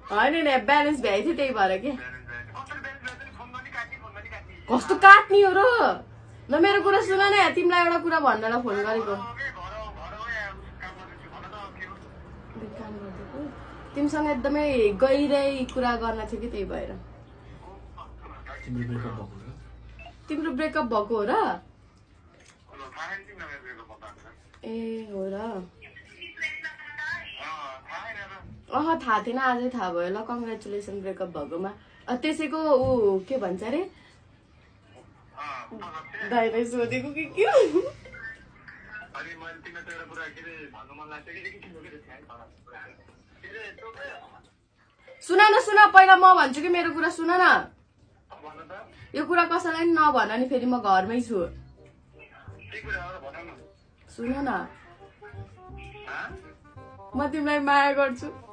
होइन नि ब्यालेन्स भ्याइ थियो त्यही भएर के कस्तो काट्ने हो र ल मेरो कुरा सुन न तिमीलाई एउटा कुरा भन्नलाई फोन गरेको तिमीसँग एकदमै गहिरै कुरा गर्न थियो कि त्यही भएर तिम्रो ब्रेकअप भएको हो र ए हो र थाहा थिएन आजै थाहा भयो ल कङ्ग्रेचुलेसन ब्रेकअप भएकोमा त्यसैको ऊ के भन्छ अरे दाइलाई सोधेको कि के सुन न सुन पहिला म भन्छु कि मेरो कुरा सुन न यो कुरा कसैलाई नि नभन नि फेरि म घरमै छु सुन न म तिमीलाई माया गर्छु